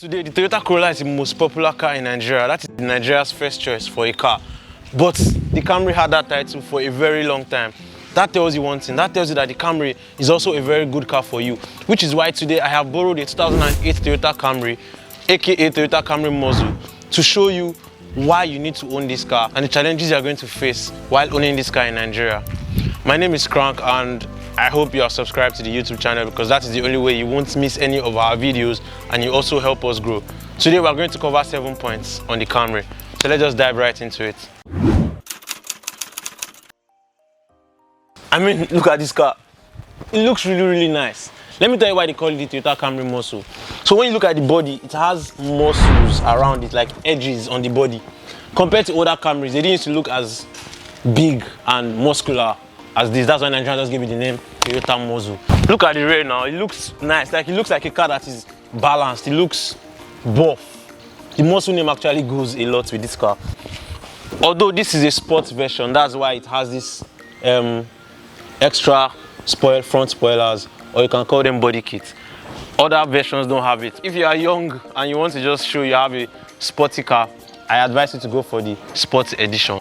Today, the Toyota Corolla is the most popular car in Nigeria. That is Nigeria's first choice for a car. But the Camry had that title for a very long time. That tells you one thing. That tells you that the Camry is also a very good car for you. Which is why today I have borrowed a 2008 Toyota Camry, aka Toyota Camry Muzzle, to show you why you need to own this car and the challenges you are going to face while owning this car in Nigeria. My name is Crank and I hope you are subscribed to the YouTube channel because that is the only way you won't miss any of our videos and you also help us grow. Today we are going to cover 7 points on the Camry. So let's just dive right into it. I mean, look at this car. It looks really nice. Let me tell you why they call it the Toyota Camry Muscle. So when you look at the body, it has muscles around it, like edges on the body. Compared to other Camrys, they didn't used to look as big and muscular as this. That's why Nigerian just gave it the name Toyota Muzzle. Look at the rear now. It looks nice. Like it looks like a car that is balanced. It looks buff. The muscle name actually goes a lot with this car. Although this is a sports version, that's why it has this extra front spoilers, or you can call them body kits. Other versions don't have it. If you are young and you want to just show you have a sporty car, I advise you to go for the sports edition.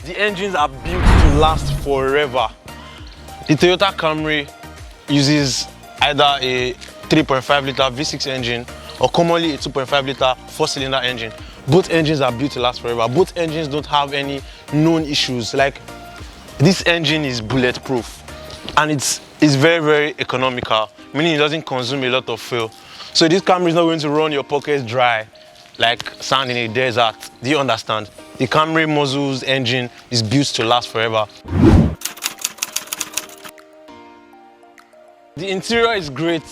The engines are built to last forever. The Toyota Camry uses either a 3.5 litre V6 engine or commonly a 2.5 litre 4-cylinder engine. Both engines are built to last forever. Both engines don't have any known issues. Like this engine is bulletproof and it's very economical, meaning it doesn't consume a lot of fuel. So this Camry is not going to run your pockets dry like sand in a desert. Do you understand? The Camry Muzzle's engine is built to last forever. The interior is great,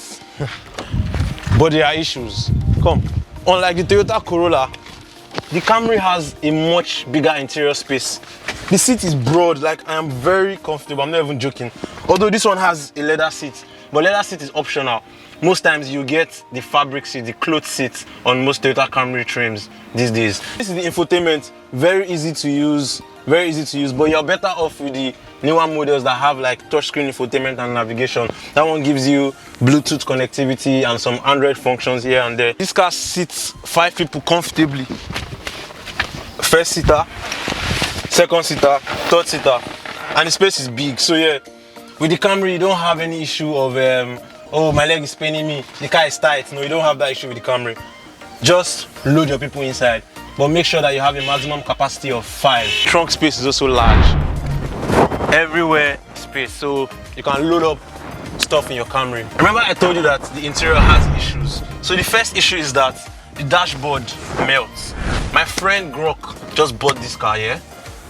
but there are issues. Come, unlike the Toyota Corolla, the Camry has a much bigger interior space. The seat is broad, like I am very comfortable, I'm not even joking. Although this one has a leather seat, but leather seat is optional. Most times you get the fabric seat, the cloth seat on most Toyota Camry trims these days. This is the infotainment, very easy to use, but you're better off with the newer models that have like touchscreen infotainment and navigation. That one gives you Bluetooth connectivity and some Android functions here and there. This car sits 5 people comfortably. First seater, second seater, third seater, and the space is big. So yeah, with the Camry you don't have any issue of oh, my leg is paining me, the car is tight. No, you don't have that issue with the Camry. Just load your people inside, but make sure that you have a maximum capacity of 5. Trunk space is also large. Everywhere space, so you can load up stuff in your Camry. Remember I told you that the interior has issues. So the first issue is that the dashboard melts. My friend Grok just bought this car, yeah?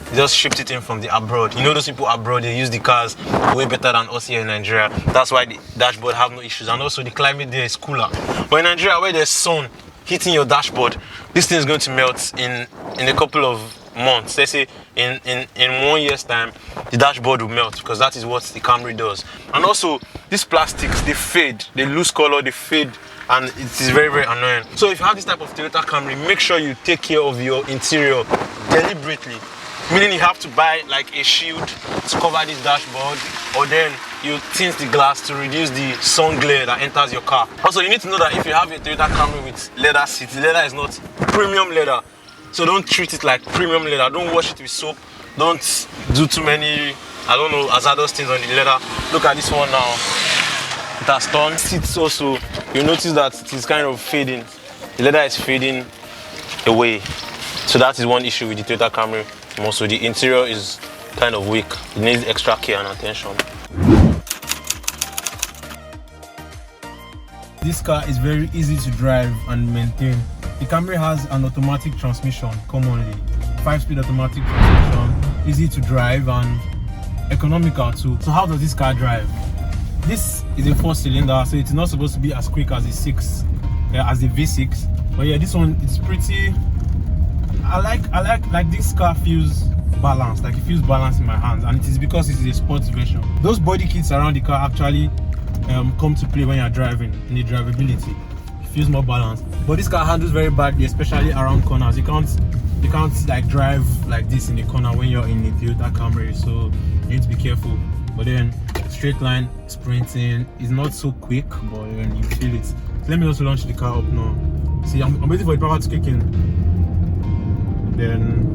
He just shipped it in from the abroad. You know those people abroad, they use the cars way better than us here in Nigeria. That's why the dashboard have no issues. And also the climate there is cooler. But in Nigeria, where there's sun hitting your dashboard, this thing is going to melt in a couple of months. Let's say in 1 year's time, the dashboard will melt because that is what the Camry does. And also, these plastics, they fade. They lose color, they fade. And it is very annoying. So if you have this type of Toyota Camry, make sure you take care of your interior deliberately. Meaning you have to buy like a shield to cover this dashboard, or then you tint the glass to reduce the sun glare that enters your car. Also, you need to know that if you have a Toyota Camry with leather seats, the leather is not premium leather. So don't treat it like premium leather. Don't wash it with soap. Don't do too many, I don't know, hazardous things on the leather. Look at this one now. It has torn. Seats also, you notice that it is kind of fading. The leather is fading away. So that is one issue with the Toyota Camry. Also, the interior is kind of weak. It needs extra care and attention. This car is very easy to drive and maintain. The Camry has an automatic transmission commonly. 5-speed automatic transmission, easy to drive and economical too. So how does this car drive? This is a 4-cylinder, so it's not supposed to be as quick as the V6. But yeah, this one is pretty. I like this car feels balanced, like it feels balanced in my hands, and it is because it is a sports version. Those body kits around the car actually come to play when you're driving in the drivability. It feels more balanced. But this car handles very badly, especially around corners. You can't like drive like this in the corner when you're in the Toyota Camry, so you need to be careful. But then straight line sprinting. It's not so quick, but you feel it. So let me also launch the car up now. See, I'm waiting for the power to kick in. Then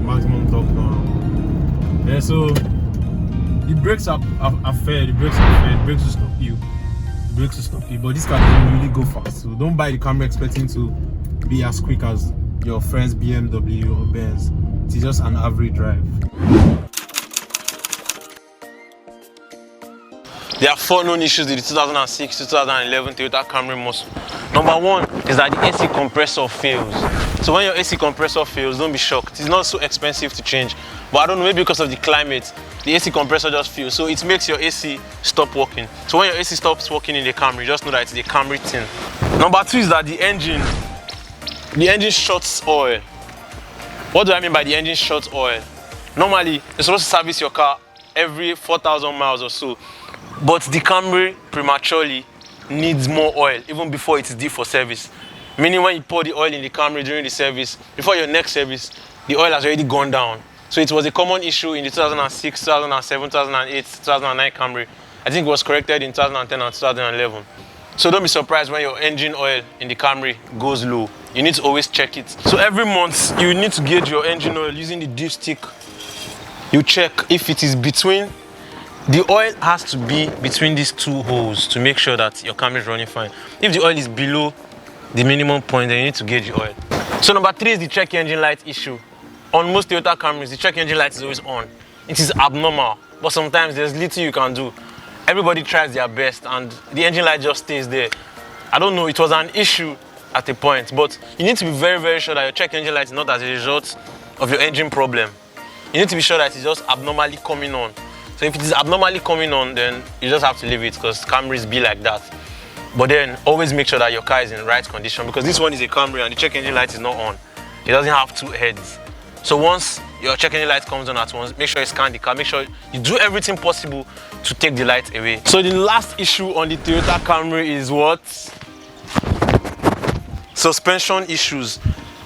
maximum torque now. Yeah, so the brakes are fair. The brakes will stop you. But this car can really go fast. So don't buy the Camry expecting to be as quick as your friend's BMW or Benz. It's just an average drive. There are 4 known issues with the 2006-2011 Toyota Camry muscle. Number 1 is that the AC compressor fails. So when your AC compressor fails, don't be shocked. It's not so expensive to change. But I don't know, maybe because of the climate, the AC compressor just fails. So it makes your AC stop working. So when your AC stops working in the Camry, just know that it's the Camry thing. Number 2 is that the engine shorts oil. What do I mean by the engine shorts oil? Normally, you're supposed to service your car every 4,000 miles or so. But the Camry prematurely needs more oil even before it is due for service. Meaning when you pour the oil in the Camry during the service, before your next service, the oil has already gone down. So it was a common issue in the 2006, 2007, 2008, 2009 Camry. I think it was corrected in 2010 and 2011. So don't be surprised when your engine oil in the Camry goes low. You need to always check it. So every month, you need to gauge your engine oil using the dipstick. You check if it is between. The oil has to be between these 2 holes to make sure that your Camry is running fine. If the oil is below the minimum point, then you need to gauge the oil. So number 3 is the check engine light issue. On most Toyota Camrys, the check engine light is always on. It is abnormal, but sometimes there's little you can do. Everybody tries their best and the engine light just stays there. I don't know, it was an issue at a point, but you need to be very, very sure that your check engine light is not as a result of your engine problem. You need to be sure that it's just abnormally coming on. So if it is abnormally coming on, then you just have to leave it because Camrys be like that. But then always make sure that your car is in the right condition because this one is a Camry and the check engine light is not on. It doesn't have 2 heads. So once your check engine light comes on at once, make sure you scan the car, make sure you do everything possible to take the light away. So the last issue on the Toyota Camry is what? Suspension issues.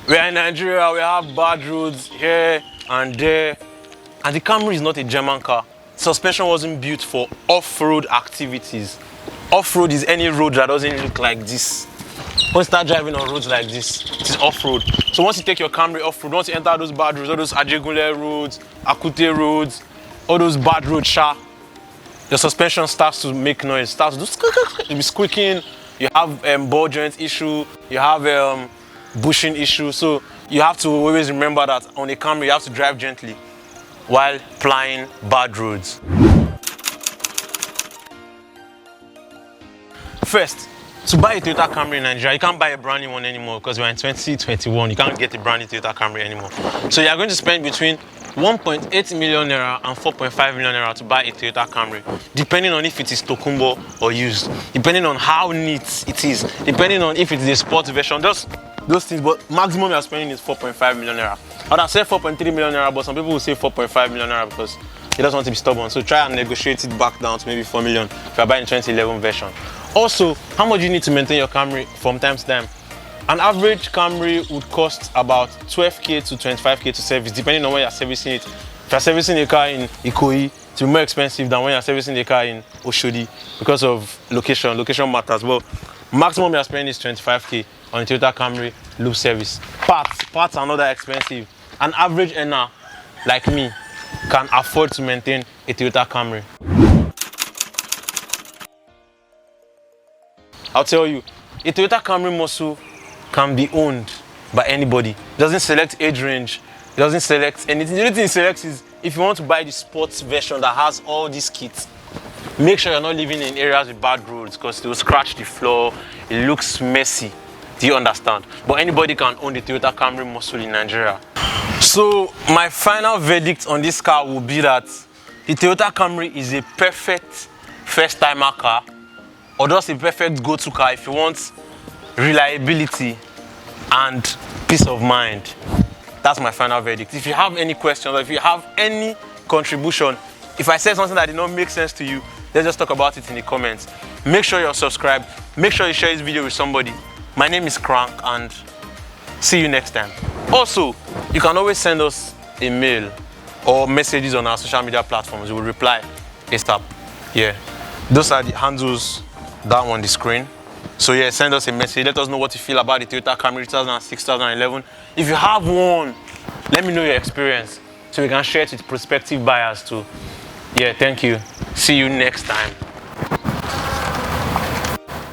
We are in Nigeria, we have bad roads here and there, and the Camry is not a German car. Suspension wasn't built for off-road activities. Off-road is any road that doesn't look like this. When you start driving on roads like this, it is off-road. So once you take your Camry off-road, once you enter those bad roads, all those Ajegunle roads, Akute roads, all those bad roads, your suspension starts to make noise, starts to do squeaking. You have ball joint issue, you have bushing issue. So you have to always remember that on a Camry, you have to drive gently while plying bad roads. First, to buy a Toyota Camry in Nigeria, you can't buy a brand new one anymore because we're in 2021. You can't get a brand new Toyota Camry anymore. So you're going to spend between 1.8 million naira and 4.5 million naira to buy a Toyota Camry, depending on if it is Tokumbo or used, depending on how neat it is, depending on if it is a sports version, just those things. But maximum you're spending is 4.5 million naira. I would have said 4.3 million naira, but some people will say 4.5 million naira because he doesn't want to be stubborn. So try and negotiate it back down to maybe 4 million if you're buying the 2011 version. Also, how much do you need to maintain your Camry from time to time? An average Camry would cost about 12k to 25k to service, depending on when you're servicing it. If you're servicing a car in Ikoyi, it will be more expensive than when you're servicing a car in Oshodi because of location. Location matters. Well, maximum you're spending is 25k on a Toyota Camry loop service. Parts are not that expensive. An average earner like me can afford to maintain a Toyota Camry. I'll tell you, a Toyota Camry muscle can be owned by anybody. It doesn't select age range. It doesn't select anything. The only thing it selects is if you want to buy the sports version that has all these kits, make sure you're not living in areas with bad roads because it will scratch the floor. It looks messy. Do you understand? But anybody can own the Toyota Camry muscle in Nigeria. So my final verdict on this car will be that the Toyota Camry is a perfect first-timer car, or just a perfect go-to car if you want reliability and peace of mind. That's my final verdict. If you have any questions or if you have any contribution, if I said something that did not make sense to you, let's just talk about it in the comments. Make sure you're subscribed. Make sure you share this video with somebody. My name is Crank and see you next time. Also, you can always send us a mail or messages on our social media platforms. We will reply ASAP. Yeah, those are the handles down on the screen. So yeah, send us a message. Let us know what you feel about the Toyota Camry 2006, 2011. If you have one, let me know your experience so we can share it with prospective buyers too. Yeah, thank you. See you next time.